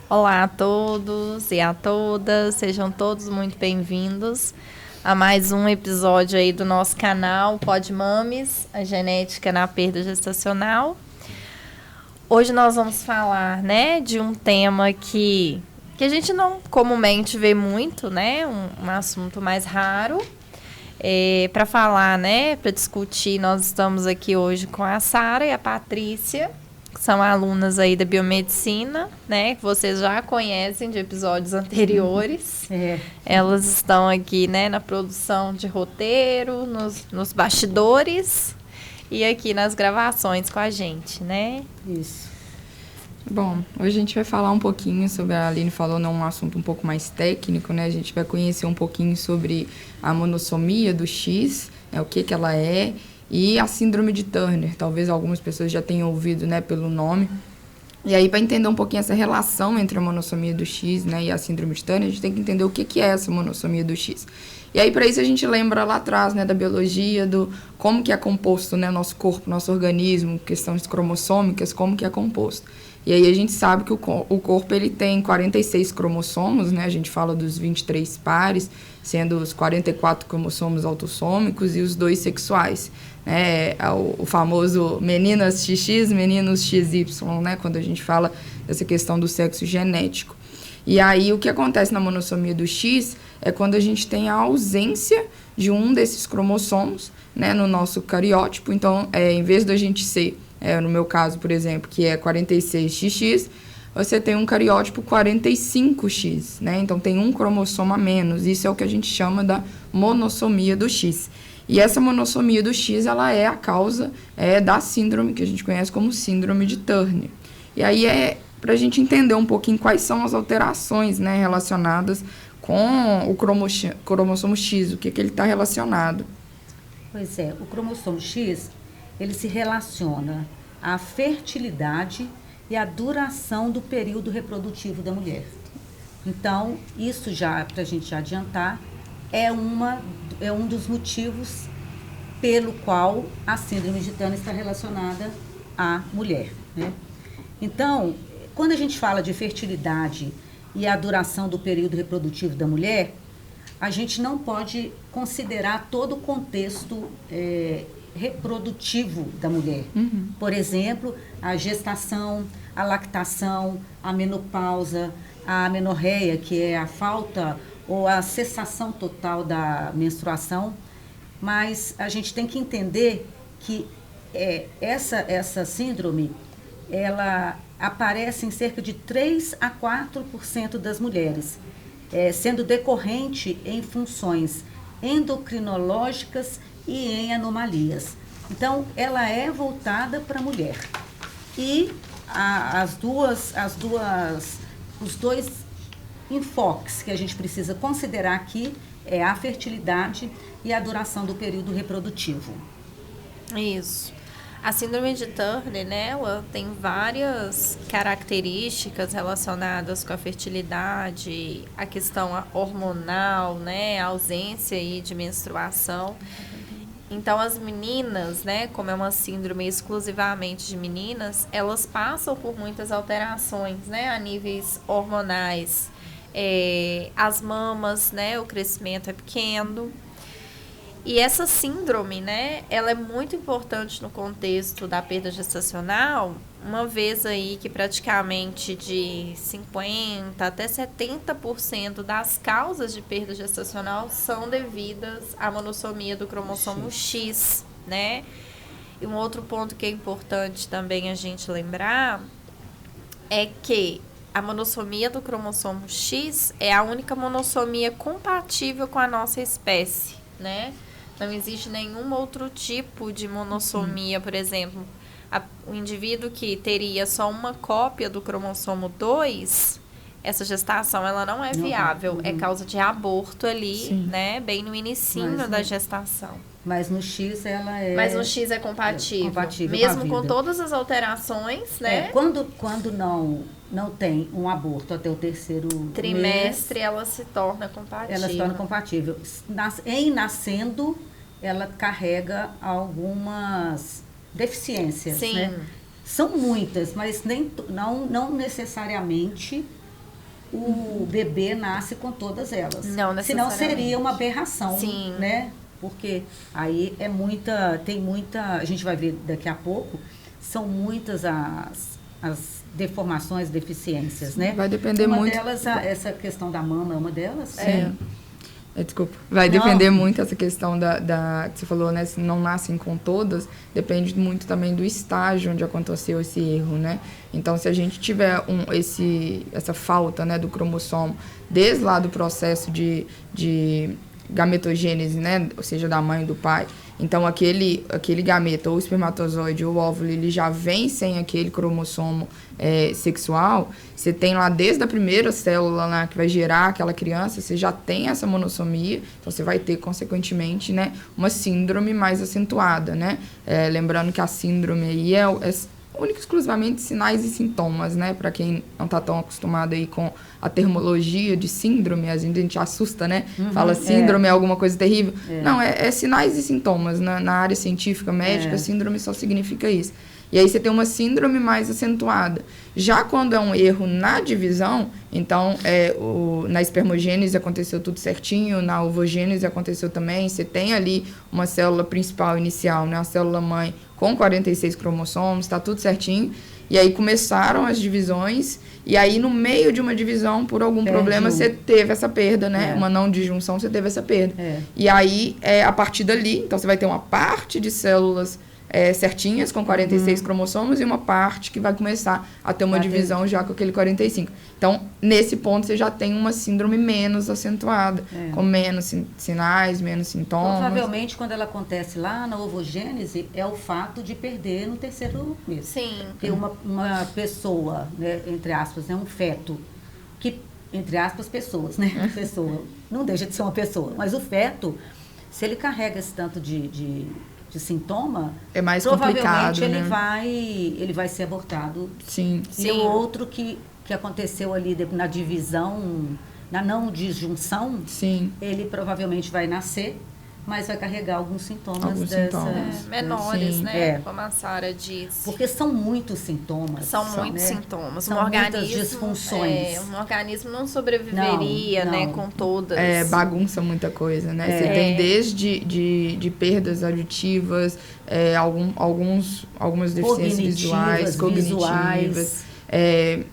Olá a todos e a todas, sejam todos muito bem-vindos a mais um episódio aí do nosso canal Pod Mames, a genética na perda gestacional. Hoje nós vamos falar, né, de um tema que a gente não comumente vê muito, né, um assunto mais raro. Para falar, né, para discutir, nós estamos aqui hoje com a Sara e a Patrícia, que são alunas aí da biomedicina, né, que vocês já conhecem de episódios anteriores. Elas estão aqui, né, na produção de roteiro, nos bastidores e aqui nas gravações com a gente, né? Isso. Bom, hoje a gente vai falar um pouquinho sobre, a Aline falou, um assunto um pouco mais técnico, né? A gente vai conhecer um pouquinho sobre a monossomia do X, né? O que ela é, e a síndrome de Turner. Talvez algumas pessoas já tenham ouvido, né, pelo nome. E aí, para entender um pouquinho essa relação entre a monossomia do X, né, e a síndrome de Turner, a gente tem que entender o que é essa monossomia do X. E aí, para isso, a gente lembra lá atrás, né, da biologia, do como que é composto, né, nosso corpo, nosso organismo, questões cromossômicas, como que é composto. E aí, a gente sabe que o corpo ele tem 46 cromossomos, né, a gente fala dos 23 pares, sendo os 44 cromossomos autossômicos e os 2 sexuais. O famoso meninas XX, meninos XY, né, quando a gente fala dessa questão do sexo genético. E aí, o que acontece na monossomia do X é quando a gente tem a ausência de um desses cromossomos, né, no nosso cariótipo. Então, em vez da gente ser, no meu caso, por exemplo, que é 46XX, você tem um cariótipo 45X, né? Então, tem um cromossomo a menos. Isso é o que a gente chama da monossomia do X. E essa monossomia do X, ela é a causa da síndrome, que a gente conhece como síndrome de Turner. E aí para a gente entender um pouquinho quais são as alterações, né, relacionadas com o cromossomo X, o que ele está relacionado. Pois é, o cromossomo X, ele se relaciona à fertilidade e à duração do período reprodutivo da mulher. Então, isso já, para a gente já adiantar, é um dos motivos pelo qual a síndrome de Turner está relacionada à mulher, né? Então, quando a gente fala de fertilidade e a duração do período reprodutivo da mulher, a gente não pode considerar todo o contexto reprodutivo da mulher. Uhum. Por exemplo, a gestação, a lactação, a menopausa, a amenorreia, que é a falta ou a cessação total da menstruação. Mas a gente tem que entender que essa síndrome, ela aparece em cerca de 3 a 4% das mulheres, sendo decorrente em funções endocrinológicas e em anomalias. Então, ela é voltada para a mulher. E os dois enfoques que a gente precisa considerar aqui é a fertilidade e a duração do período reprodutivo. Isso. A síndrome de Turner, né, ela tem várias características relacionadas com a fertilidade, a questão hormonal, né, a ausência aí de menstruação. Então, as meninas, né, como é uma síndrome exclusivamente de meninas, elas passam por muitas alterações, né, a níveis hormonais. As mamas, né, o crescimento é pequeno. E essa síndrome, né, ela é muito importante no contexto da perda gestacional, uma vez aí que praticamente de 50% até 70% das causas de perda gestacional são devidas à monossomia do cromossomo X, né? E um outro ponto que é importante também a gente lembrar é que a monossomia do cromossomo X é a única monossomia compatível com a nossa espécie, né? Não existe nenhum outro tipo de monossomia, por exemplo, o indivíduo que teria só uma cópia do cromossomo 2, essa gestação ela não é viável, é causa de aborto ali, né, bem no inicinho da gestação. Mas no X ela é... Mas no X é compatível mesmo com todas as alterações, né? Quando não tem um aborto até o terceiro trimestre, mês, ela se torna compatível. Ela se torna compatível. Em nascendo, ela carrega algumas deficiências, Sim. né? São muitas, mas não necessariamente o bebê nasce com todas elas. Não necessariamente. Senão seria uma aberração, Sim. né? Porque aí tem muita, a gente vai ver daqui a pouco, são muitas as deformações, deficiências, né? Vai depender uma muito. Delas, essa questão da mama é uma delas? Desculpa. Vai depender muito essa questão que você falou, né? Se não nascem com todas, depende muito também do estágio onde aconteceu esse erro, né? Então, se a gente tiver essa falta, né, do cromossomo desde lá do processo de gametogênese, né? Ou seja, da mãe e do pai. Então, aquele gameta, ou espermatozoide, ou óvulo, ele já vem sem aquele cromossomo sexual. Você tem lá, desde a primeira célula lá que vai gerar aquela criança, você já tem essa monossomia. Então, você vai ter, consequentemente, né, uma síndrome mais acentuada, né? Lembrando que a síndrome aí é única e exclusivamente sinais e sintomas, né? Para quem não está tão acostumado aí com a termologia de síndrome, às vezes a gente assusta, né? Fala síndrome é alguma coisa terrível. Não, é sinais e sintomas. Na área científica, médica, síndrome só significa isso. E aí você tem uma síndrome mais acentuada. Já quando é um erro na divisão, então na espermogênese aconteceu tudo certinho, na ovogênese aconteceu também, você tem ali uma célula principal inicial, né, a célula mãe com 46 cromossomos, está tudo certinho. E aí começaram as divisões, e aí no meio de uma divisão, por algum problema, você teve essa perda, né? Uma não disjunção, você teve essa perda. E aí, a partir dali, então você vai ter uma parte de células certinhas, com 46 cromossomos, e uma parte que vai começar a ter uma divisão já com aquele 45. Então, nesse ponto, você já tem uma síndrome menos acentuada, com menos sinais, menos sintomas. Provavelmente, quando ela acontece lá na ovogênese, é o fato de perder no terceiro mês. Sim. Porque uma pessoa, né, entre aspas, um feto, que, entre aspas, pessoas, né? Pessoa, não deixa de ser uma pessoa. Mas o feto, se ele carrega esse tanto de sintoma, é mais provavelmente complicado, ele vai ser abortado. Sim. E o outro que aconteceu ali na divisão, na não disjunção, ele provavelmente vai nascer, mas vai carregar alguns sintomas menores, né? Como a Sara disse. Porque são muitos sintomas. São muitos sintomas. São muitas disfunções. Um organismo não sobreviveria, né, com todas. Bagunça muita coisa, né? Você tem desde de perdas auditivas, algumas deficiências visuais, cognitivas.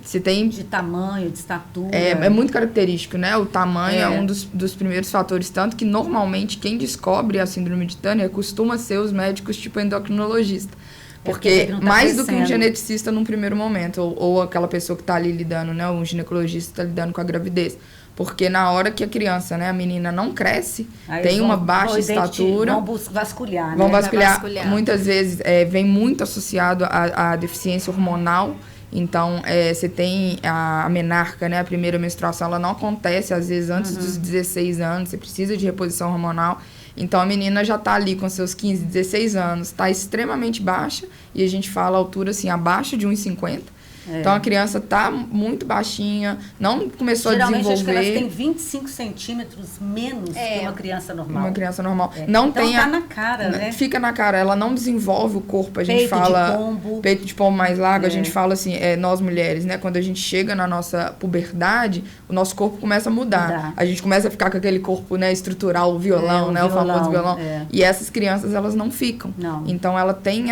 Você tem de tamanho, de estatura. É muito característico, né? O tamanho é um dos primeiros fatores, tanto que normalmente quem descobre a síndrome de Turner costuma ser os médicos tipo endocrinologista. Porque mais do que um geneticista num primeiro momento, ou aquela pessoa que está ali lidando, né? Um ginecologista está lidando com a gravidez. Porque na hora que a criança, né, a menina não cresce, tem uma baixa estatura. Vão vasculhar, né? Vão vasculhar. Muitas vezes vem muito associado à deficiência hormonal. Então, você tem a menarca, né? A primeira menstruação, ela não acontece, às vezes, antes dos 16 anos. Você precisa de reposição hormonal. Então, a menina já está ali com seus 15, 16 anos. Está extremamente baixa. E a gente fala a altura, assim, abaixo de 1,50. Então, a criança está muito baixinha, não começou a desenvolver. Geralmente, acho que elas têm 25 centímetros menos que uma criança normal. Uma criança normal. Não então, tem tá na cara, né? Fica na cara. Ela não desenvolve o corpo. A gente peito fala... de pombo. Peito de pombo mais largo. A gente fala assim, nós mulheres, né? Quando a gente chega na nossa puberdade, o nosso corpo começa a mudar. A gente começa a ficar com aquele corpo, né, estrutural, o violão, né? O famoso violão. E essas crianças, elas não ficam. Não. Então, ela tem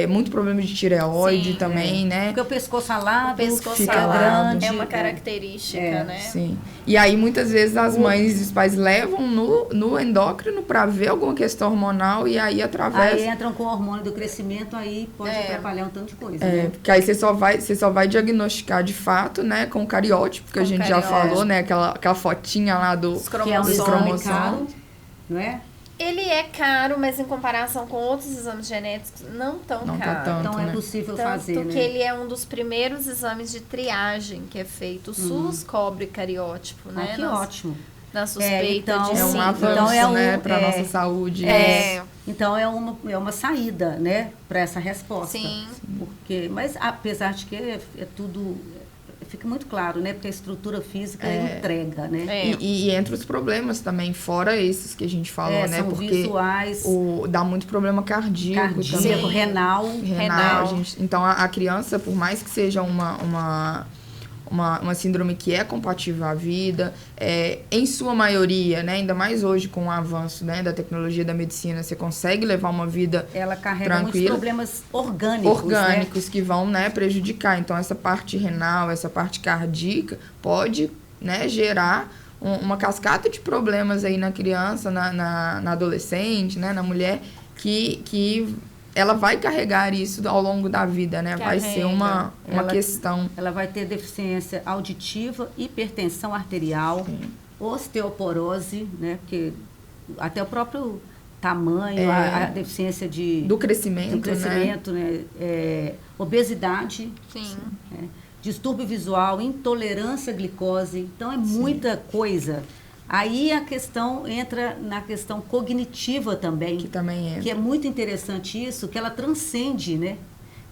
muito problema de tireoide também, né? Porque o pescoço alado, fica grande. É uma característica, né? Sim. E aí, muitas vezes, as mães e os pais levam no endócrino para ver alguma questão hormonal e aí, através... Aí entram com o hormônio do crescimento, aí pode atrapalhar um tanto de coisa, né? Porque aí você só vai diagnosticar de fato, né, com o cariótipo, que a gente já falou, né? Aquela fotinha lá dos cromossomos. Caro, não é? Ele é caro, mas em comparação com outros exames genéticos, não tão caro. Tá tanto, então é possível fazer, Tanto né? que ele é um dos primeiros exames de triagem que é feito. O SUS cobre cariótipo, né? Que ótimo. Na suspeita de é um síndrome. avanço, né, para nossa saúde. Então é uma saída, né, para essa resposta. Sim. Mas apesar de que é tudo... Fica muito claro, né? Porque a estrutura física entrega, né? E entre os problemas também, fora esses que a gente falou, né? São porque visuais. Dá muito problema cardíaco também. Renal. Então, a criança, por mais que seja uma síndrome que é compatível à vida, em sua maioria, né, ainda mais hoje com o avanço, né, da tecnologia da medicina, você consegue levar uma vida ela carrega tranquila, muitos problemas orgânicos, né, que vão, né, prejudicar. Então, essa parte renal, essa parte cardíaca pode, né, gerar uma cascata de problemas aí na criança, na adolescente, né, na mulher, que ela vai carregar isso ao longo da vida, né? Vai ser uma questão. Ela vai ter deficiência auditiva, hipertensão arterial, osteoporose, né? Porque até o próprio tamanho, a deficiência do crescimento, né? Obesidade, Sim. Distúrbio visual, intolerância à glicose. Então, é muita coisa. Aí a questão entra na questão cognitiva também. Que também é. Que é muito interessante isso, que ela transcende, né?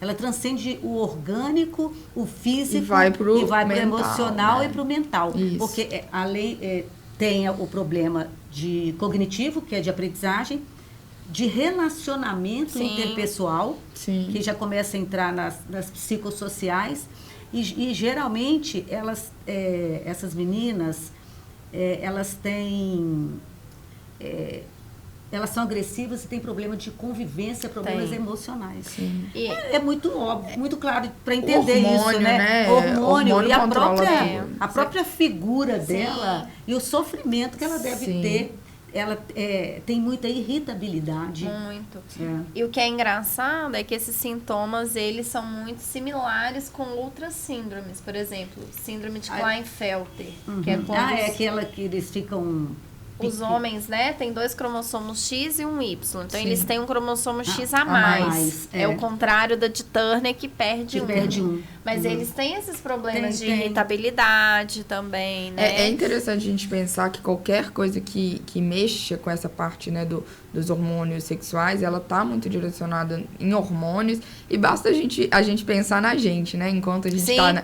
Ela transcende o orgânico, o físico, e vai para o emocional, né? E para o mental. Isso. Porque além tem o problema de cognitivo, que é de aprendizagem, de relacionamento interpessoal, que já começa a entrar nas psicossociais. E geralmente essas meninas... elas têm... elas são agressivas e têm problema de convivência, problemas emocionais. Sim. É muito óbvio, muito claro para entender hormônio, isso, né? Hormônio e a própria figura dela e o sofrimento que ela deve ter. Ela tem muita irritabilidade. Muito. E o que é engraçado é que esses sintomas, eles são muito similares com outras síndromes. Por exemplo, síndrome de Klinefelter, que é quando é aquela que eles ficam... Os homens, né, tem 2 cromossomos X e um Y. Então, eles têm um cromossomo X a mais. É o contrário da de Turner, que perde um. Mas eles têm esses problemas de irritabilidade também, né? É interessante a gente pensar que qualquer coisa que mexa com essa parte, né, dos hormônios sexuais, ela tá muito direcionada em hormônios. E basta a gente pensar na gente, né? Enquanto a gente tá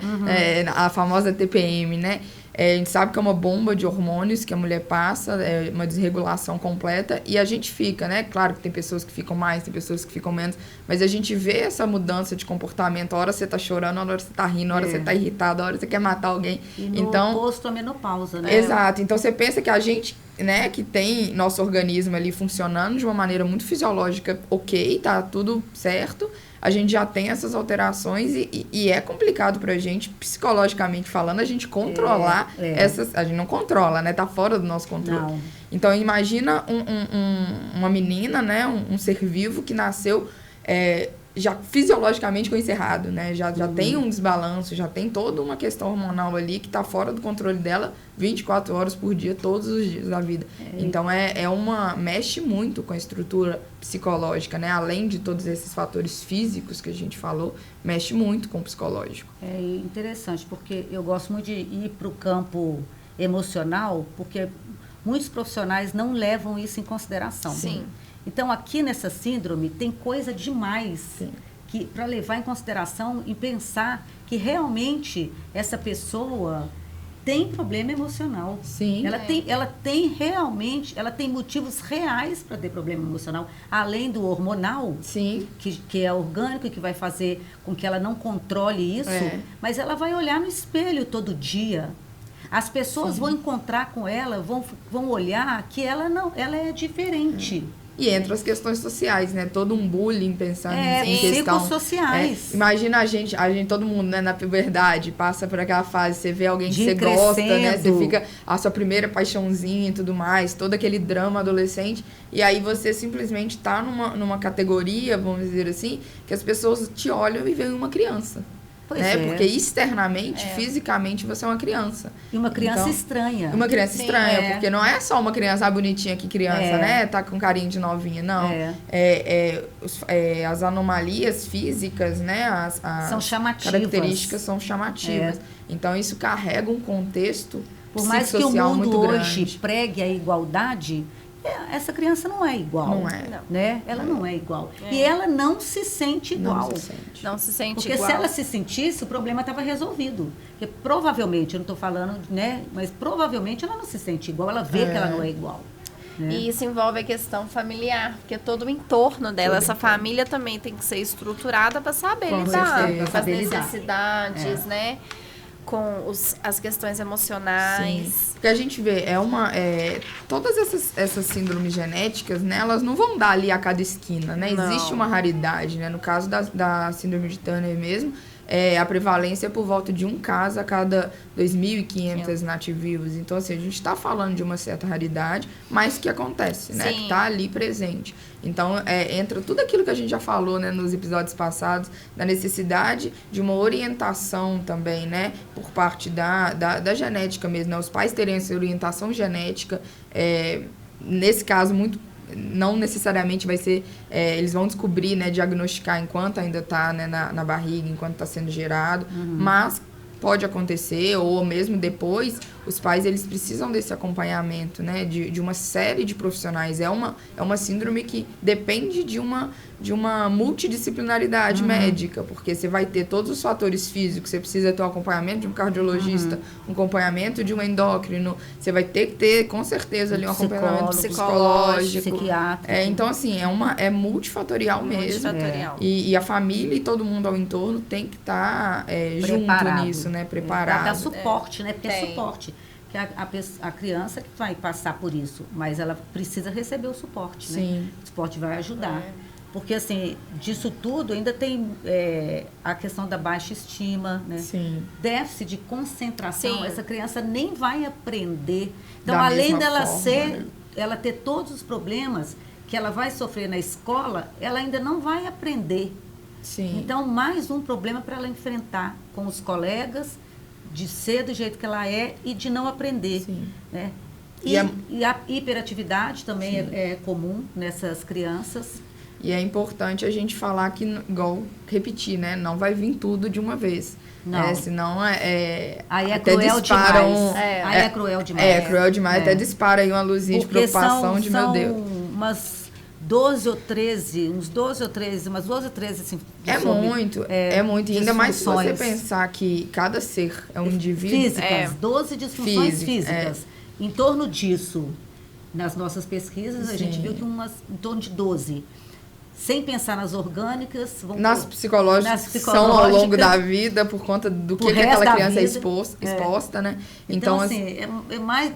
a famosa TPM, né? A gente sabe que é uma bomba de hormônios que a mulher passa, é uma desregulação completa, e a gente fica, né? Claro que tem pessoas que ficam mais, tem pessoas que ficam menos, mas a gente vê essa mudança de comportamento. A hora você tá chorando, a hora você tá rindo, a hora você tá irritado, a hora você quer matar alguém. E no oposto à menopausa, né? Exato. Então, você pensa que a gente, né, que tem nosso organismo ali funcionando de uma maneira muito fisiológica, ok, tá tudo certo, a gente já tem essas alterações e é complicado pra gente, psicologicamente falando, a gente controlar essas... A gente não controla, né? Tá fora do nosso controle. Não. Então, imagina uma menina, né? Um ser vivo que nasceu já fisiologicamente com isso errado, né? Já tem um desbalanço, já tem toda uma questão hormonal ali que tá fora do controle dela 24 horas por dia, todos os dias da vida. Então, mexe muito com a estrutura psicológica, né? Além de todos esses fatores físicos que a gente falou, mexe muito com o psicológico. É interessante, porque eu gosto muito de ir para o campo emocional, porque muitos profissionais não levam isso em consideração. Sim. Então, aqui nessa síndrome, tem coisa demais para levar em consideração e pensar que realmente essa pessoa tem problema emocional. Sim. Ela tem motivos reais para ter problema emocional, além do hormonal, que é orgânico e que vai fazer com que ela não controle isso, mas ela vai olhar no espelho todo dia. As pessoas vão encontrar com ela, vão olhar que ela é diferente. E entra as questões sociais, né? Todo um bullying pensando em questão... psicossociais. Imagina a gente, todo mundo, né, na puberdade, passa por aquela fase, você vê alguém que você gosta, né? Você fica a sua primeira paixãozinha e tudo mais, todo aquele drama adolescente, e aí você simplesmente tá numa categoria, vamos dizer assim, que as pessoas te olham e veem uma criança. Porque externamente, fisicamente, você é uma criança. E uma criança estranha. Uma criança estranha, porque não é só uma criança bonitinha que criança, né? Tá com carinho de novinha, não. As anomalias físicas, né? As são chamativas. Características são chamativas. Então, isso carrega um contexto por mais que o mundo hoje pregue a igualdade, essa criança não é igual. Não é. Né? Ela não é igual. E ela não se sente igual. Não se sente Porque igual. se ela se sentisse, o problema estava resolvido. Porque provavelmente, eu não estou falando, né? Mas provavelmente ela não se sente igual, ela vê que ela não é igual. Né? E isso envolve a questão familiar, porque todo o entorno dela, essa família também tem que ser estruturada para saber lidar com as necessidades, né? com as questões emocionais. Sim. Porque a gente vê, todas essas síndromes genéticas, né, elas não vão dar ali a cada esquina, né? Não. Existe uma raridade, né? No caso da síndrome de Turner mesmo, a prevalência é por volta de um caso a cada 2.500 nativos. Então, assim, a gente está falando de uma certa raridade, mas que acontece, né? Sim. Que está ali presente. Então, entra tudo aquilo que a gente já falou, né, nos episódios passados, da necessidade de uma orientação também, né, por parte da genética mesmo, né? Os pais terem essa orientação genética, nesse caso, não necessariamente vai ser, eles vão descobrir, né, diagnosticar enquanto ainda está, né, na barriga, enquanto está sendo gerado, mas pode acontecer, ou mesmo depois, os pais eles precisam desse acompanhamento, né, de uma série de profissionais. É uma síndrome que depende de uma multidisciplinaridade médica, porque você vai ter todos os fatores físicos, você precisa ter o acompanhamento de um cardiologista, um acompanhamento de um endócrino, você vai ter que ter, com certeza, ali um acompanhamento psicológico, psiquiátrico. Então, assim, é multifatorial mesmo. Multifatorial. E a família e todo mundo ao entorno tem que estar junto nisso, né? Preparado. Para dar suporte, né? Porque é Tem. suporte. Que a criança que vai passar por isso, mas ela precisa receber o suporte, né? Sim. O suporte vai ajudar. Porque, assim, disso tudo ainda tem a questão da baixa estima, né? Sim. Déficit de concentração. Sim. Essa criança nem vai aprender. Então, Da além mesma dela forma, né? ela ter todos os problemas que ela vai sofrer na escola, ela ainda não vai aprender. Sim. Então, mais um problema para ela enfrentar com os colegas, de ser do jeito que ela é e de não aprender. Sim. Né? E E a hiperatividade também é comum nessas crianças. E é importante a gente falar que, igual repetir, né? Não vai vir tudo de uma vez. Não. Senão Aí é até cruel disparam, demais. Aí é cruel demais. É cruel demais, até dispara aí uma luzinha de preocupação de meu Deus. Umas 12 ou 13, umas 12 ou 13, assim. É muito. E ainda mais se você disfunções pensar que cada ser é um indivíduo. físicas, 12 disfunções Físico, físicas. Em torno disso, nas nossas pesquisas, a Sim. gente viu que em torno de 12. Sem pensar nas orgânicas. Nas psicológicas são ao longo da vida, por conta do que aquela criança é exposta, né? Então, assim,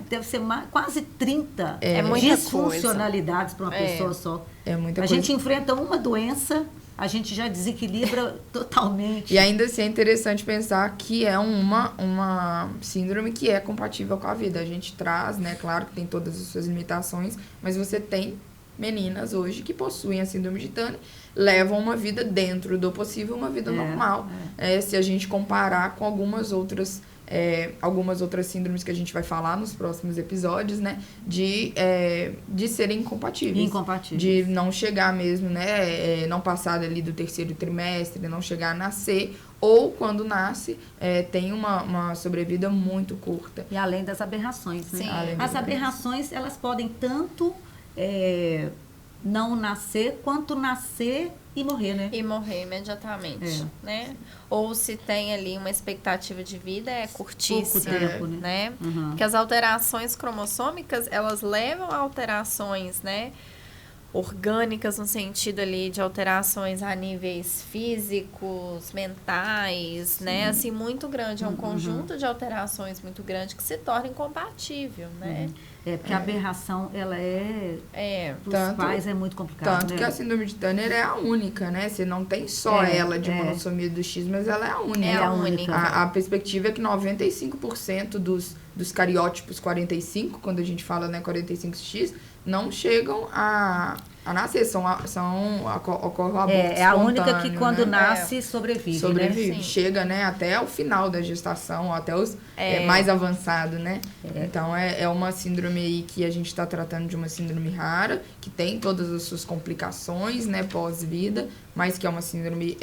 deve ser quase 30 muita disfuncionalidades para uma pessoa só. É muita A coisa. gente enfrenta uma doença, a gente já desequilibra totalmente. E ainda assim é interessante pensar que é uma síndrome que é compatível com a vida. A gente traz, né? Claro que tem todas as suas limitações, mas você tem meninas hoje que possuem a síndrome de Turner, levam uma vida dentro do possível, uma vida normal. Se a gente comparar com algumas outras síndromes que a gente vai falar nos próximos episódios, né? De serem incompatíveis. De não chegar mesmo, né? Não passar ali do 3º trimestre, não chegar a nascer. Ou, quando nasce, tem uma sobrevida muito curta. E além das aberrações, né? Sim. As aberrações, elas podem tanto não nascer, quanto nascer e morrer, né? E morrer imediatamente, né? Ou se tem ali uma expectativa de vida, é curtíssima, Pouco tempo, né? Uhum. Porque as alterações cromossômicas, elas levam a alterações, né? Orgânicas, no sentido ali de alterações a níveis físicos, mentais, né? Assim, muito grande. É um conjunto de alterações muito grande que se torna incompatível, né? Porque a aberração, ela para os pais é muito complicado. Tanto né? que a síndrome de Turner é a única, né? Você não tem só ela de monossomia do X, mas ela é a única. É a única. A perspectiva é que 95% dos cariótipos 45, quando a gente fala, né, 45X, não chegam a nascer, ocorre o aborto É a única que espontâneo, quando né? nasce sobrevive, né? Chega, né, até o final da gestação, até os mais avançado, né? Então é uma síndrome aí que a gente está tratando de uma síndrome rara, que tem todas as suas complicações, né, pós-vida, mas que é uma síndrome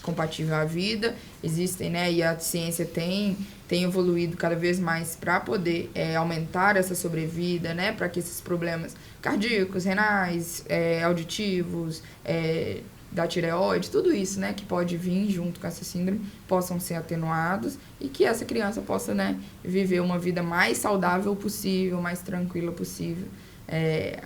compatível à vida. Existem, né, e a ciência tem evoluído cada vez mais para poder aumentar essa sobrevida, né, para que esses problemas cardíacos, renais, auditivos, da tireoide, tudo isso, né, que pode vir junto com essa síndrome, possam ser atenuados e que essa criança possa, né, viver uma vida mais saudável possível, mais tranquila possível.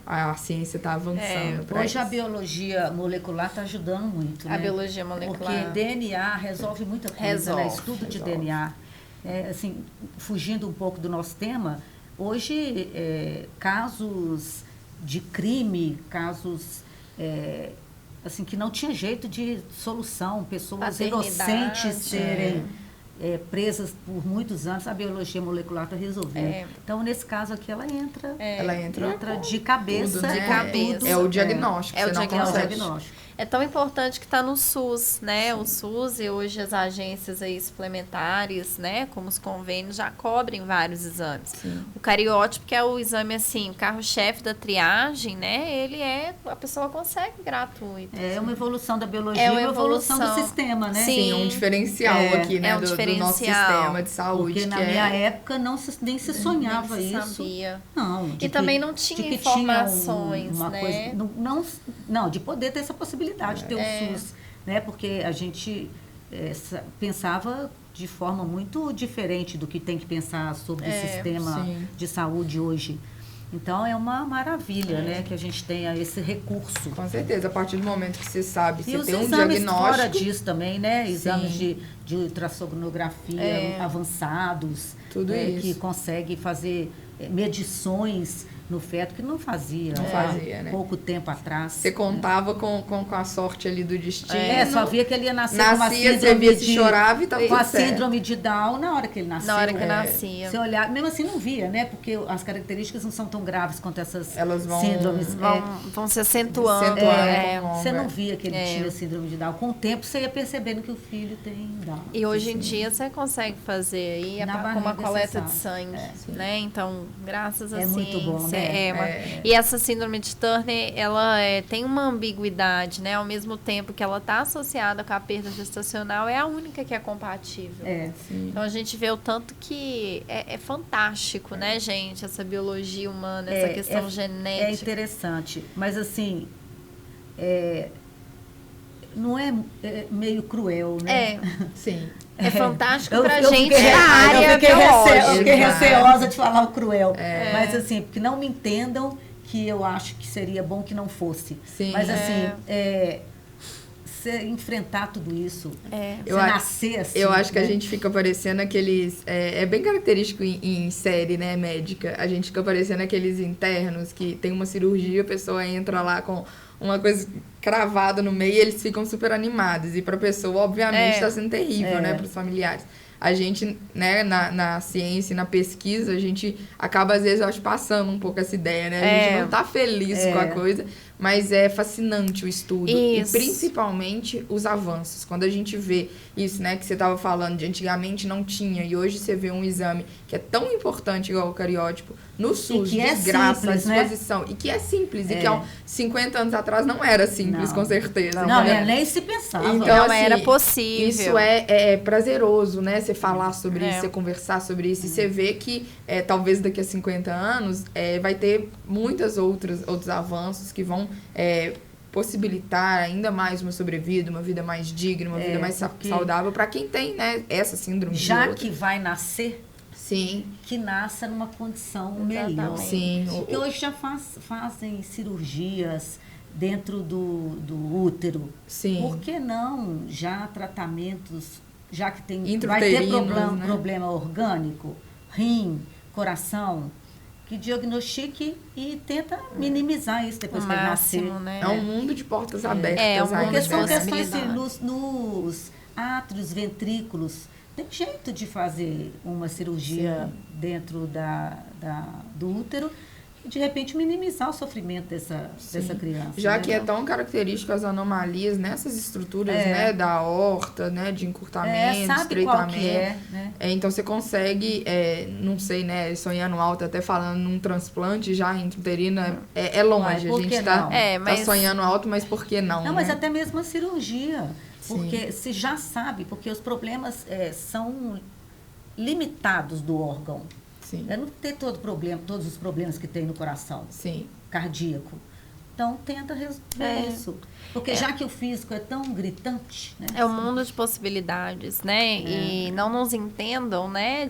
A ciência está avançando. Hoje a biologia molecular está ajudando muito, né? A biologia molecular. Porque DNA resolve muita coisa, né? Estudo de DNA. assim, fugindo um pouco do nosso tema, hoje casos de crime, casos assim, que não tinha jeito de solução, pessoas inocentes serem presas por muitos anos, a biologia molecular está resolvendo. Então, nesse caso aqui, ela entra de cabeça. Tudo, né? De cabeça. É o diagnóstico. É o você não consegue. diagnóstico. É tão importante que está no SUS, né? Sim. O SUS e hoje as agências aí suplementares, né? Como os convênios, já cobrem vários exames. Sim. O cariótipo, que é o exame, assim, o carro-chefe da triagem, né? Ele a pessoa consegue gratuito. É uma evolução da biologia, é uma evolução do sistema, né? Sim, um diferencial aqui, né? Do nosso sistema de saúde. Porque na minha época nem se sonhava nem se isso. Sabia. Não. E também não tinha informações, uma né? Coisa, não, de poder ter essa possibilidade de ter o SUS, né? Porque a gente pensava de forma muito diferente do que tem que pensar sobre o sistema de saúde hoje. Então, é uma maravilha, né? Que a gente tenha esse recurso. Com certeza, a partir do momento que você sabe, você tem um diagnóstico. E os exames fora disso também, né? Exames de ultrassonografia avançados. Tudo isso. Que consegue fazer medições no feto, que não fazia, né? Pouco tempo atrás. Você contava com a sorte ali do destino. Só via que ele ia nascer com uma síndrome se chorava e tava com a tudo certo. síndrome de Down na hora que ele nasceu. Na hora que nascia. Você olhar, mesmo assim não via, né? Porque as características não são tão graves quanto essas síndromes. Vão se acentuando. Você não via que ele tinha síndrome de Down. Com o tempo, você ia percebendo que o filho tem Down. E hoje em dia, você consegue fazer aí com uma coleta de sangue, né? Então, graças a Deus. É muito bom, né? E essa síndrome de Turner, ela tem uma ambiguidade, né? Ao mesmo tempo que ela está associada com a perda gestacional, é a única que é compatível. Então, a gente vê o tanto que é fantástico, né, gente? Essa biologia humana, essa questão genética. É interessante, mas assim, não é meio cruel, né? Sim. É fantástico pra gente da área eu fiquei receosa de falar o cruel. Mas assim, porque não me entendam que eu acho que seria bom que não fosse. Sim. Mas assim, você enfrentar tudo isso, você nascer assim. Eu acho que a gente fica parecendo aqueles... É bem característico em série, né, médica. A gente fica parecendo aqueles internos que tem uma cirurgia, a pessoa entra lá com uma coisa cravada no meio e eles ficam super animados. E para a pessoa, obviamente, está sendo terrível, né, para os familiares. A gente, né, na ciência e na pesquisa, a gente acaba, às vezes, eu acho, passando um pouco essa ideia, né? A gente não tá feliz com a coisa, mas é fascinante o estudo. Isso. E principalmente os avanços. Quando a gente vê isso, né, que você estava falando, de antigamente não tinha, e hoje você vê um exame que é tão importante igual o cariótipo, no SUS, de graça, à disposição, e que é simples, e que há 50 anos atrás não era simples, com certeza. Não, nem se pensava. Então, não assim, era possível. Isso é prazeroso, né? Você falar sobre isso, você conversar sobre isso, e você vê que talvez daqui a 50 anos vai ter muitos outros avanços que vão possibilitar ainda mais uma sobrevida, uma vida mais digna, uma vida mais saudável para quem tem, né, essa síndrome. Já que vai nascer, sim, que nasça numa condição melhor. Sim. Porque hoje já fazem cirurgias dentro do útero. Sim. Por que não já tratamentos, já que vai ter problema orgânico, rim, coração, que diagnostique e tenta minimizar isso depois que ele nascer. Né? É um mundo de portas abertas. Porque são questões assim, nos átrios, ventrículos, tem jeito de fazer uma cirurgia dentro do útero e, de repente, minimizar o sofrimento dessa criança. Já né? que é tão característico as anomalias nessas estruturas, né, da aorta, né, de encurtamento, sabe estreitamento. Qual que né? Então, você consegue, não sei, né, sonhando alto, até falando num transplante já intrauterino, é longe. A gente tá sonhando alto, mas por que não? Não, mas até mesmo a cirurgia. Porque se já sabe, porque os problemas são limitados do órgão. Sim. Não tem todos os problemas que tem no coração cardíaco. Então, tenta resolver isso. Porque já que o físico é tão gritante, né? É um mundo de possibilidades, né? E não nos entendam, né?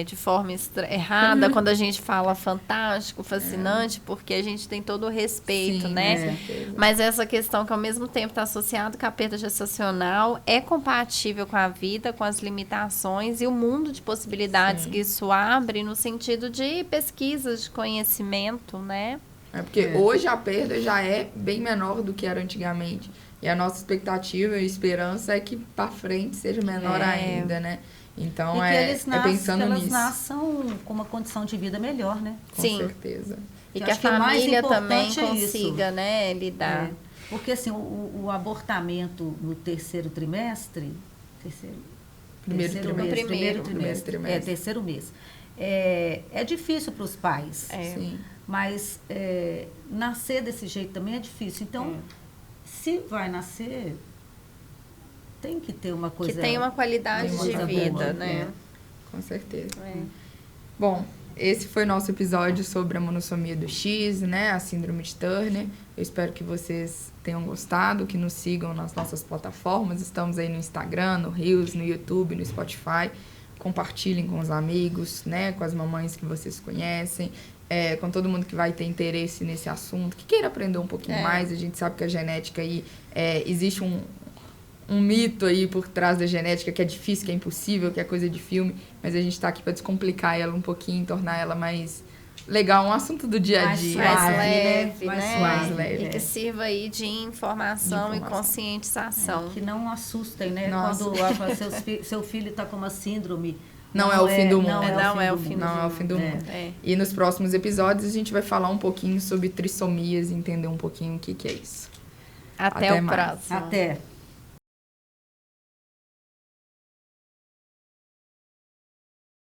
De forma errada quando a gente fala fantástico, fascinante, porque a gente tem todo o respeito, Sim, né? com certeza. Mas essa questão que ao mesmo tempo está associado com a perda gestacional é compatível com a vida, com as limitações e o mundo de possibilidades que isso abre no sentido de pesquisas, de conhecimento, né? É porque hoje a perda já é bem menor do que era antigamente. E a nossa expectativa e esperança é que para frente seja menor ainda, né? Então, e que eles pensando que elas nisso. nasçam com uma condição de vida melhor, né? Com Sim. certeza. E Eu que a acho que o mais família também importante é isso. consiga, né, lidar. Porque, assim, o abortamento no terceiro trimestre... Primeiro Primeiro trimestre. Terceiro mês. É difícil para os pais. Sim. Mas nascer desse jeito também é difícil. Então, se vai nascer, tem que ter uma coisa... Que tem uma qualidade uma de coisa vida, boa, né? Com certeza. É. Bom, esse foi nosso episódio sobre a monossomia do X, né? A síndrome de Turner. Eu espero que vocês tenham gostado, que nos sigam nas nossas plataformas. Estamos aí no Instagram, no Reels, no YouTube, no Spotify. Compartilhem com os amigos, né? Com as mamães que vocês conhecem. Com todo mundo que vai ter interesse nesse assunto, que queira aprender um pouquinho mais. A gente sabe que a genética aí, existe um mito aí por trás da genética que é difícil, que é impossível, que é coisa de filme, mas a gente está aqui para descomplicar ela um pouquinho, tornar ela mais legal, um assunto do dia a dia. Mais leve, mais né? Mais leve. E que sirva aí de informação e conscientização. Que não assustem, né? Nossa. Quando seu filho está com uma síndrome... Não é o fim do mundo. Não é o fim do mundo. E nos próximos episódios a gente vai falar um pouquinho sobre trissomias e entender um pouquinho o que é isso. Até o mais. próximo. Até.